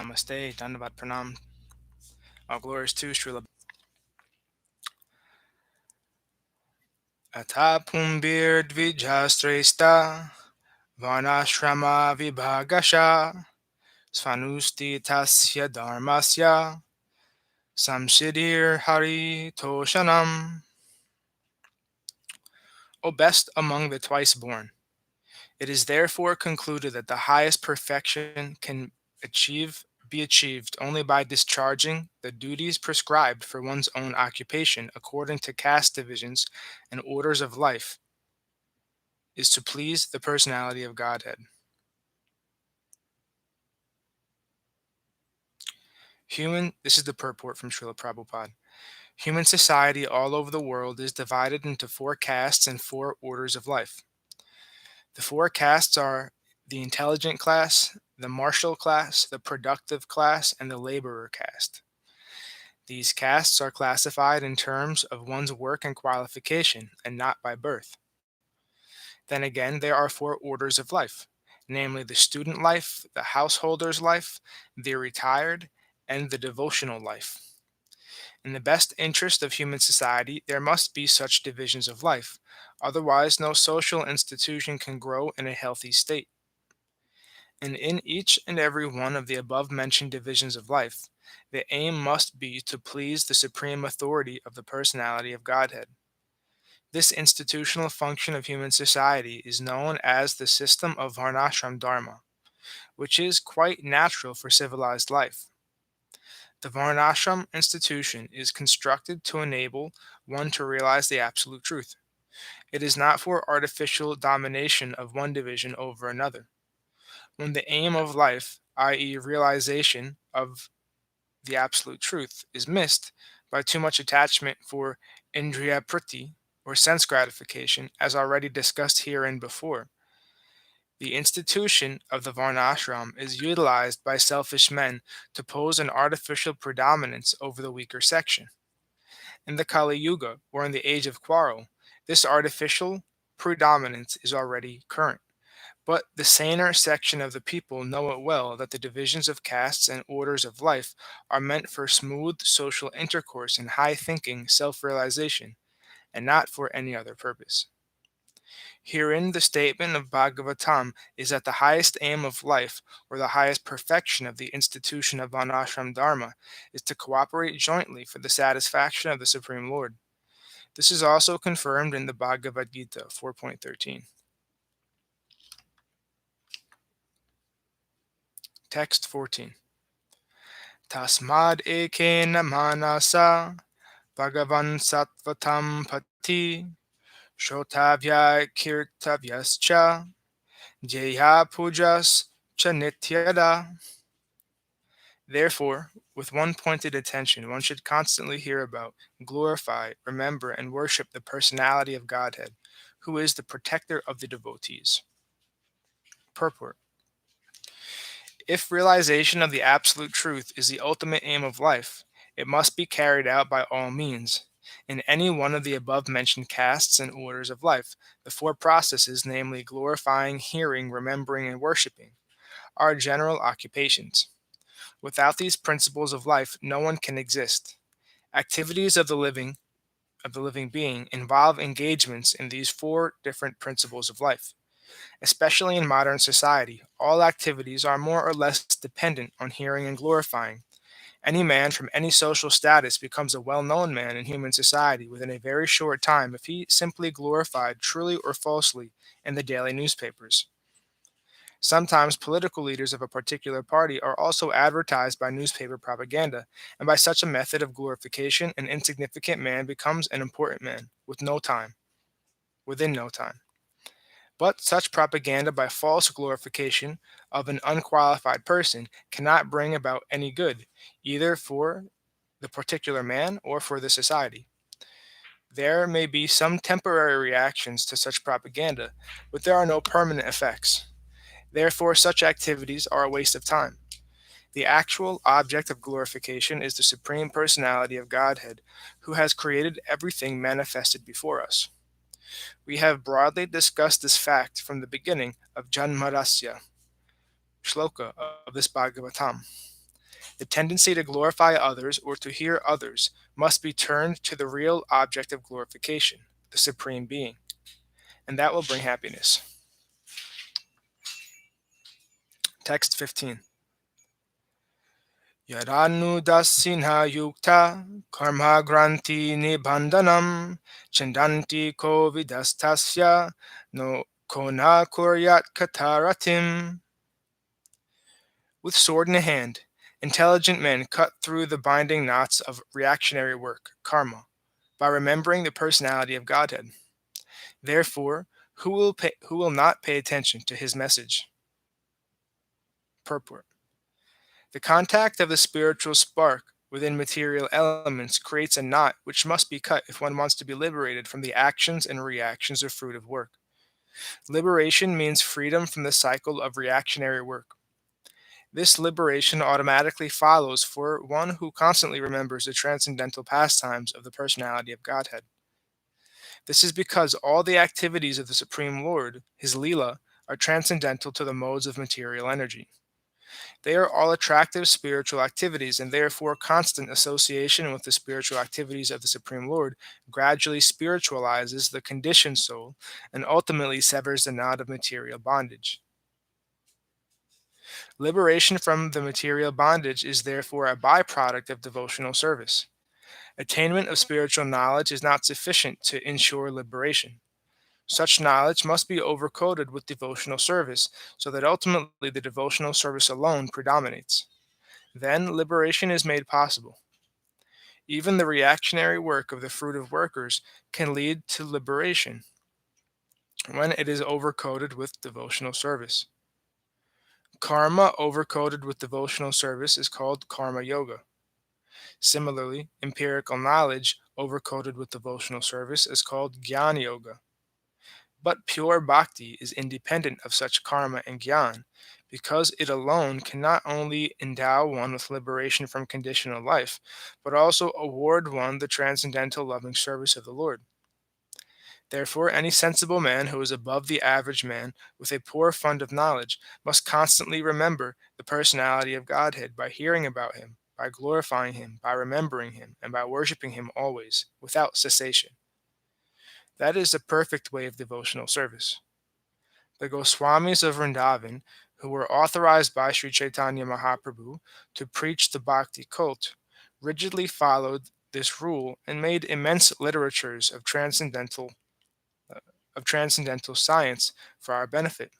Namaste, Dandavat Pranam. All glories to Srila Ata Pumbir Dvijastresta Varnashrama Vibhagasha Svanusti Tasya Dharmasya Samsidir Hari Toshanam. O best among the twice born, it is therefore concluded that the highest perfection can be achieved only by discharging the duties prescribed for one's own occupation according to caste divisions and orders of life, is to please the personality of Godhead. This is the purport from Srila Prabhupada. Human society all over the world is divided into four castes and four orders of life. The four castes are the intelligent class, the martial class, the productive class, and the laborer caste. These castes are classified in terms of one's work and qualification, and not by birth. Then again, there are four orders of life, namely the student life, the householder's life, the retired, and the devotional life. In the best interest of human society, there must be such divisions of life, otherwise no social institution can grow in a healthy state. And in each and every one of the above-mentioned divisions of life, the aim must be to please the supreme authority of the personality of Godhead. This institutional function of human society is known as the system of Varnashram Dharma, which is quite natural for civilized life. The Varnashram institution is constructed to enable one to realize the absolute truth. It is not for artificial domination of one division over another. When the aim of life, i.e., realization of the absolute truth, is missed by too much attachment for indriya priti, or sense gratification, as already discussed herein before, the institution of the Varnashram is utilized by selfish men to pose an artificial predominance over the weaker section. In the Kali Yuga, or in the age of quarrel, this artificial predominance is already current. But the saner section of the people know it well that the divisions of castes and orders of life are meant for smooth social intercourse and high thinking self realization, and not for any other purpose. Herein, the statement of Bhagavatam is that the highest aim of life, or the highest perfection of the institution of Varnashram Dharma, is to cooperate jointly for the satisfaction of the Supreme Lord. This is also confirmed in the Bhagavad Gita 4.13. Text 14. Tasmad ekena manasa Bhagavan sattvatam pati Shotavya kirtavyascha Jaya pujas cha nityada. Therefore, with one pointed attention, one should constantly hear about, glorify, remember, and worship the personality of Godhead, who is the protector of the devotees. Purport. If realization of the absolute truth is the ultimate aim of life, it must be carried out by all means. In any one of the above-mentioned castes and orders of life, the four processes, namely glorifying, hearing, remembering, and worshiping, are general occupations. Without these principles of life, no one can exist. Activities of the living being involve engagements in these four different principles of life. Especially in modern society, all activities are more or less dependent on hearing and glorifying. Any man from any social status becomes a well-known man in human society within a very short time if he simply glorified truly or falsely in the daily newspapers. Sometimes political leaders of a particular party are also advertised by newspaper propaganda, and by such a method of glorification, an insignificant man becomes an important man within no time. But such propaganda by false glorification of an unqualified person cannot bring about any good, either for the particular man or for the society. There may be some temporary reactions to such propaganda, but there are no permanent effects. Therefore, such activities are a waste of time. The actual object of glorification is the Supreme Personality of Godhead, who has created everything manifested before us. We have broadly discussed this fact from the beginning of Janmarasya shloka of this Bhagavatam. The tendency to glorify others or to hear others must be turned to the real object of glorification, the Supreme Being, and that will bring happiness. Text 15. Yadanu yukta karma granti nibandhanam chandanti ko vidastasya no kona kuryat kataratim. With sword in hand, intelligent men cut through the binding knots of reactionary work, karma, by remembering the personality of Godhead. Therefore, who will not pay attention to his message? Purport. The contact of the spiritual spark within material elements creates a knot which must be cut if one wants to be liberated from the actions and reactions of fruit of work. Liberation means freedom from the cycle of reactionary work. This liberation automatically follows for one who constantly remembers the transcendental pastimes of the personality of Godhead. This is because all the activities of the Supreme Lord, his Leela, are transcendental to the modes of material energy. They are all attractive spiritual activities, and therefore constant association with the spiritual activities of the Supreme Lord gradually spiritualizes the conditioned soul and ultimately severs the knot of material bondage. Liberation from the material bondage is therefore a byproduct of devotional service. Attainment of spiritual knowledge is not sufficient to ensure liberation. Such knowledge must be overcoated with devotional service, so that ultimately the devotional service alone predominates. Then liberation is made possible. Even the reactionary work of the fruit of workers can lead to liberation when it is overcoated with devotional service. Karma overcoated with devotional service is called karma yoga. Similarly, empirical knowledge overcoated with devotional service is called jnana yoga. But pure bhakti is independent of such karma and jnana, because it alone can not only endow one with liberation from conditional life, but also award one the transcendental loving service of the Lord. Therefore, any sensible man who is above the average man with a poor fund of knowledge must constantly remember the personality of Godhead by hearing about him, by glorifying him, by remembering him, and by worshiping him always, without cessation. That is the perfect way of devotional service. The Goswamis of Vrindavan, who were authorized by Sri Chaitanya Mahaprabhu to preach the Bhakti cult, rigidly followed this rule and made immense literatures of transcendental science for our benefit.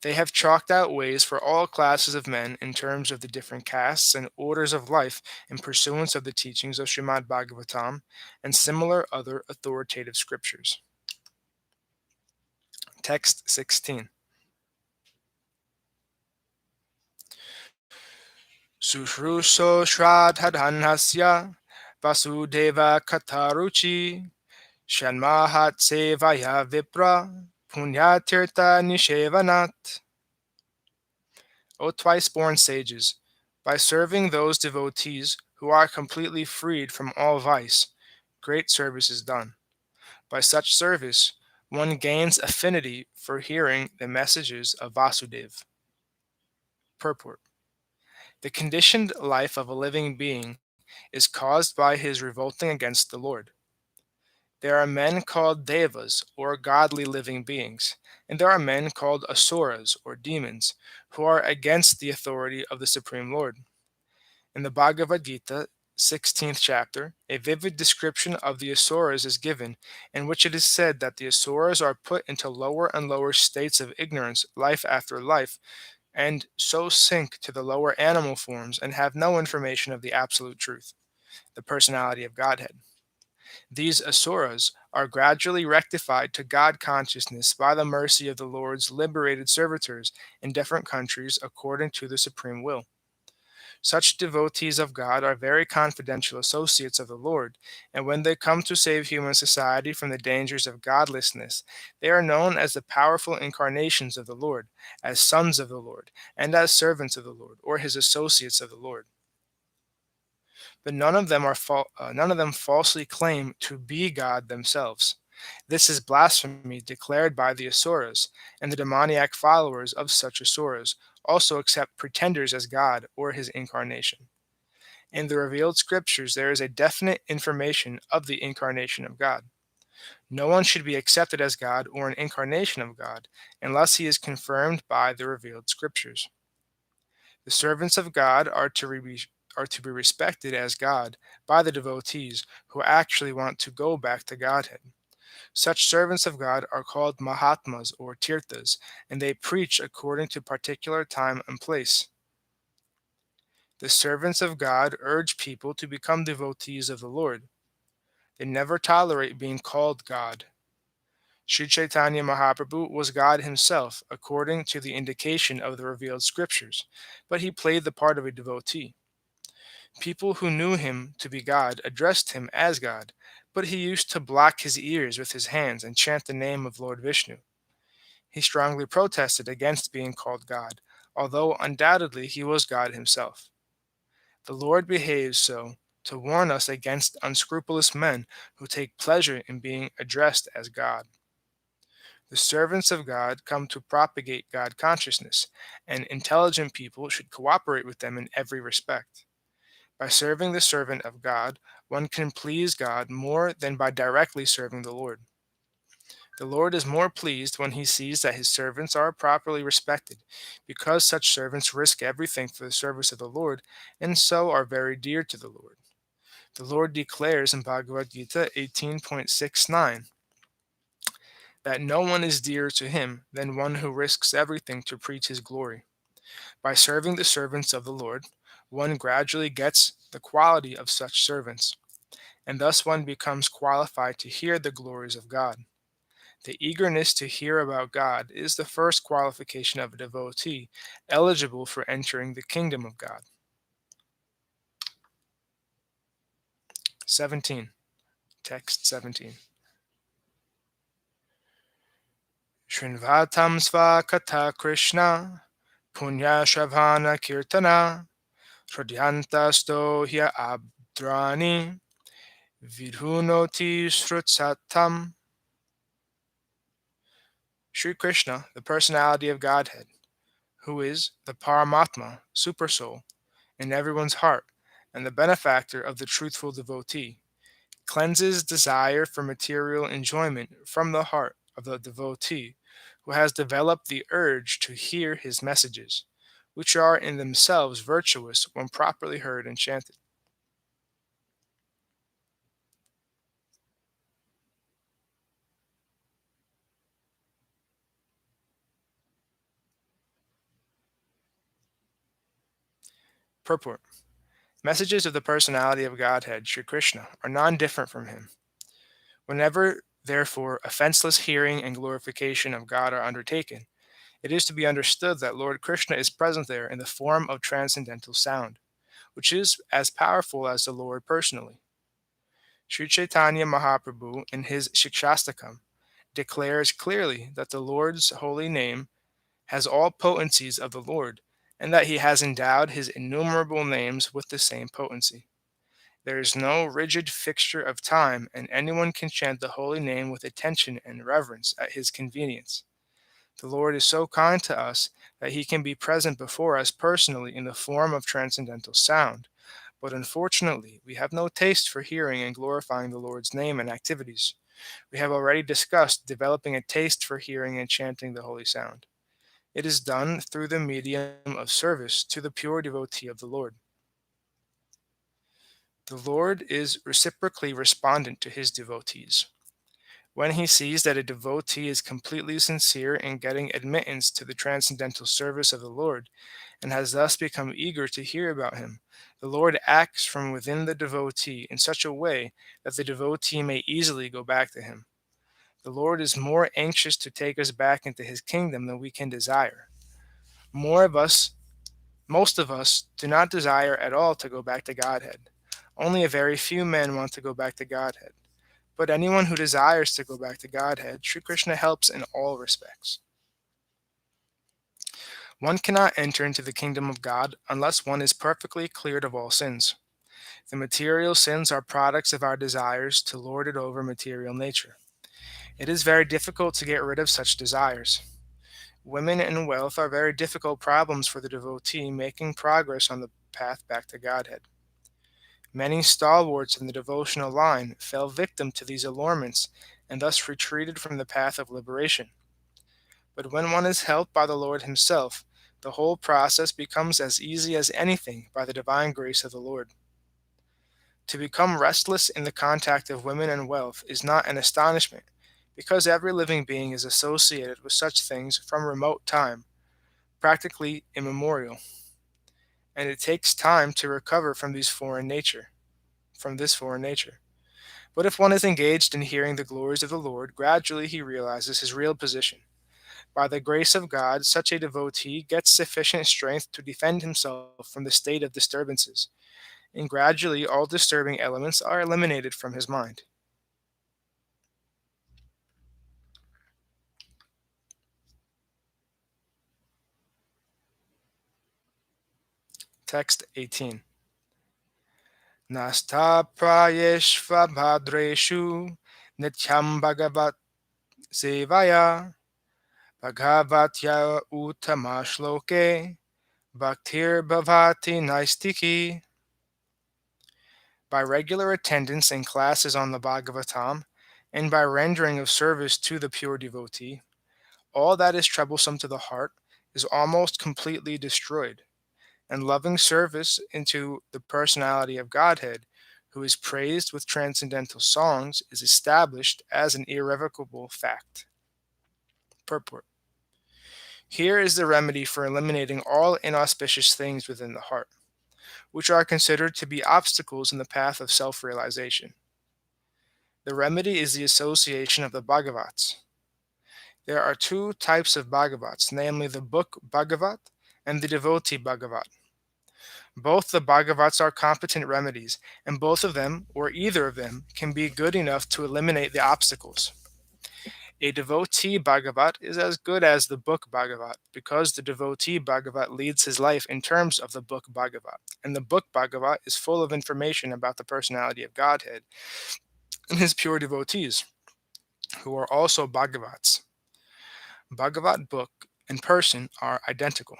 They have chalked out ways for all classes of men in terms of the different castes and orders of life in pursuance of the teachings of Śrīmad-Bhāgavatam and similar other authoritative scriptures. Text 16. Sushruso Shradhanhasya Vasudeva Kataruchi Shanmahat Sevaya Vipra Punyatirtha Nishevanat. O twice born sages, by serving those devotees who are completely freed from all vice, great service is done. By such service, one gains affinity for hearing the messages of Vasudeva. Purport. The conditioned life of a living being is caused by his revolting against the Lord. There are men called devas, or godly living beings, and there are men called asuras, or demons, who are against the authority of the Supreme Lord. In the Bhagavad Gita, 16th chapter, a vivid description of the asuras is given, in which it is said that the asuras are put into lower and lower states of ignorance life after life, and so sink to the lower animal forms and have no information of the absolute truth, the personality of Godhead. These asuras are gradually rectified to God consciousness by the mercy of the Lord's liberated servitors in different countries according to the supreme will. Such devotees of God are very confidential associates of the Lord, and when they come to save human society from the dangers of godlessness, they are known as the powerful incarnations of the Lord, as sons of the Lord, and as servants of the Lord, or his associates of the Lord. But none of them falsely claim to be God themselves. This is blasphemy declared by the Asuras, and the demoniac followers of such Asuras also accept pretenders as God or his incarnation. In the revealed scriptures, there is a definite information of the incarnation of God. No one should be accepted as God or an incarnation of God unless he is confirmed by the revealed scriptures. The servants of God are to be respected as God by the devotees who actually want to go back to Godhead. Such servants of God are called Mahatmas or Tirthas, and they preach according to particular time and place. The servants of God urge people to become devotees of the Lord. They never tolerate being called God. Sri Chaitanya Mahaprabhu was God himself, according to the indication of the revealed scriptures, but he played the part of a devotee. People who knew him to be God addressed him as God, but he used to block his ears with his hands and chant the name of Lord Vishnu. He strongly protested against being called God, although undoubtedly he was God himself. The Lord behaves so to warn us against unscrupulous men who take pleasure in being addressed as God. The servants of God come to propagate God consciousness, and intelligent people should cooperate with them in every respect. By serving the servant of God, one can please God more than by directly serving the Lord. The Lord is more pleased when he sees that his servants are properly respected, because such servants risk everything for the service of the Lord, and so are very dear to the Lord. The Lord declares in Bhagavad Gita 18.69 that no one is dearer to him than one who risks everything to preach his glory. By serving the servants of the Lord, one gradually gets the quality of such servants, and thus one becomes qualified to hear the glories of God. The eagerness to hear about God is the first qualification of a devotee eligible for entering the kingdom of God. 17. Text 17. Shrinvatam svakatha Krishna punya shravana kirtana Shradyantasto hya abdrani vidhunoti shrutsatam. Sri Krishna, the personality of Godhead, who is the Paramatma, Supersoul, in everyone's heart, and the benefactor of the truthful devotee, cleanses desire for material enjoyment from the heart of the devotee who has developed the urge to hear his messages, which are in themselves virtuous when properly heard and chanted. Purport. Messages of the personality of Godhead, Sri Krishna, are non-different from him. Whenever, therefore, offenseless hearing and glorification of God are undertaken, it is to be understood that Lord Krishna is present there in the form of transcendental sound, which is as powerful as the Lord personally. Sri Chaitanya Mahaprabhu, in his Shikshastakam, declares clearly that the Lord's holy name has all potencies of the Lord, and that he has endowed his innumerable names with the same potency. There is no rigid fixture of time, and anyone can chant the holy name with attention and reverence at his convenience. The Lord is so kind to us that he can be present before us personally in the form of transcendental sound. But unfortunately, we have no taste for hearing and glorifying the Lord's name and activities. We have already discussed developing a taste for hearing and chanting the holy sound. It is done through the medium of service to the pure devotee of the Lord. The Lord is reciprocally respondent to his devotees. When he sees that a devotee is completely sincere in getting admittance to the transcendental service of the Lord, and has thus become eager to hear about him, the Lord acts from within the devotee in such a way that the devotee may easily go back to him. The Lord is more anxious to take us back into his kingdom than we can desire. More of us, Most of us, do not desire at all to go back to Godhead. Only a very few men want to go back to Godhead. But anyone who desires to go back to Godhead, Sri Krishna helps in all respects. One cannot enter into the kingdom of God unless one is perfectly cleared of all sins. The material sins are products of our desires to lord it over material nature. It is very difficult to get rid of such desires. Women and wealth are very difficult problems for the devotee making progress on the path back to Godhead. Many stalwarts in the devotional line fell victim to these allurements and thus retreated from the path of liberation. But when one is helped by the Lord Himself, the whole process becomes as easy as anything by the divine grace of the Lord. To become restless in the contact of women and wealth is not an astonishment, because every living being is associated with such things from remote time, practically immemorial, and it takes time to recover from this foreign nature. But if one is engaged in hearing the glories of the Lord, gradually he realizes his real position. By the grace of God, such a devotee gets sufficient strength to defend himself from the state of disturbances, and gradually all disturbing elements are eliminated from his mind. Text 18. Nasta prayeshva bhadreshu nityam bhagavat sevaya bhagavatya uttama shloke bhaktir bhavati naistiki. By regular attendance in classes on the Bhagavatam, and by rendering of service to the pure devotee, all that is troublesome to the heart is almost completely destroyed, and loving service into the personality of Godhead, who is praised with transcendental songs, is established as an irrevocable fact. Purport. Here is the remedy for eliminating all inauspicious things within the heart, which are considered to be obstacles in the path of self-realization. The remedy is the association of the Bhagavats. There are two types of Bhagavats, namely the book Bhagavat and the devotee Bhagavat. Both the Bhagavats are competent remedies, and both of them, or either of them, can be good enough to eliminate the obstacles. A devotee Bhagavat is as good as the book Bhagavat, because the devotee Bhagavat leads his life in terms of the book Bhagavat, and the book Bhagavat is full of information about the personality of Godhead and his pure devotees, who are also Bhagavats. Bhagavat book and person are identical.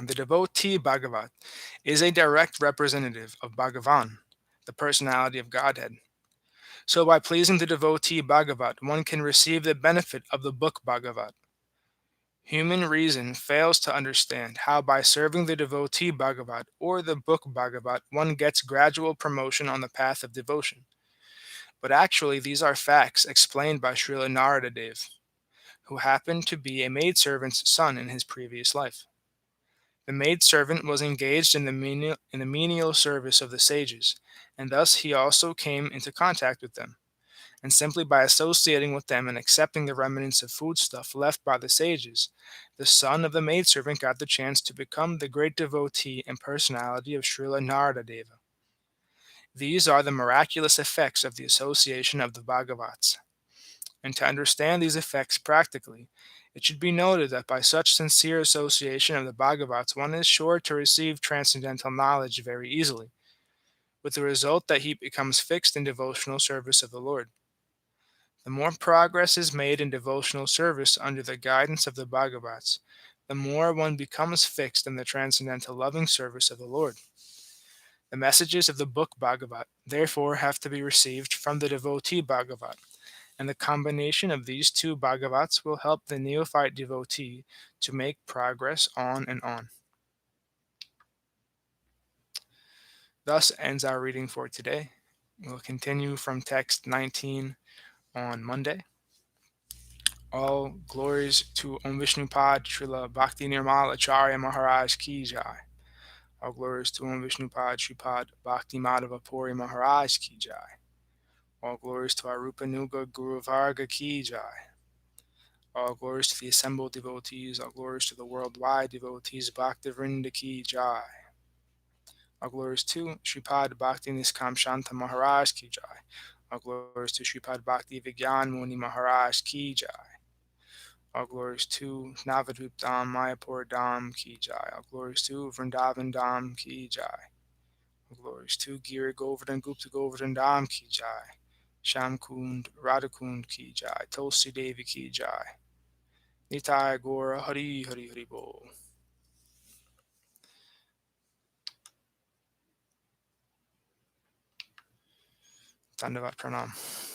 The devotee Bhagavat is a direct representative of Bhagavan, the personality of Godhead. So by pleasing the devotee Bhagavat, one can receive the benefit of the book Bhagavat. Human reason fails to understand how by serving the devotee Bhagavat or the book Bhagavat, one gets gradual promotion on the path of devotion. But actually, these are facts explained by Srila Narada Dev, who happened to be a maidservant's son in his previous life. The maidservant was engaged in the menial service of the sages, and thus he also came into contact with them. And simply by associating with them and accepting the remnants of foodstuff left by the sages, the son of the maidservant got the chance to become the great devotee and personality of Srila Narada Deva. These are the miraculous effects of the association of the Bhagavats. And to understand these effects practically, it should be noted that by such sincere association of the Bhagavats, one is sure to receive transcendental knowledge very easily, with the result that he becomes fixed in devotional service of the Lord. The more progress is made in devotional service under the guidance of the Bhagavats, the more one becomes fixed in the transcendental loving service of the Lord. The messages of the book Bhagavat, therefore, have to be received from the devotee Bhagavat, and the combination of these two Bhagavats will help the neophyte devotee to make progress on and on. Thus ends our reading for today. We'll continue from text 19 on Monday. All glories to Om Vishnu Pad Srila Bhakti Nirmal Acharya Maharaj Ki Jai. All glories to Om Vishnu Pad Shripad Bhakti Madhava Puri Maharaj Ki Jai. All glories to Arupa Nuga Guru Varga Ki Jai. All glories to the assembled devotees. All glories to the worldwide devotees. Bhakti Vrinda Ki Jai. All glories to Shripad Bhakti Niskam Shanta Maharaj Ki Jai. All glories to Shripad Bhakti Vigyan Muni Maharaj Ki Jai. All glories to Navadvip Dham, Mayapur Dham Ki Jai. All glories to Vrindavan Dham Ki Jai. All glories to Giri Govardhan Gupta Govardhan Dham Ki Jai. Sham Kund, Radha Kund ki jai. Tulsi Devi ki jai. Nitai Gora Hari Hari Hari Bol. Dandavat Pranam.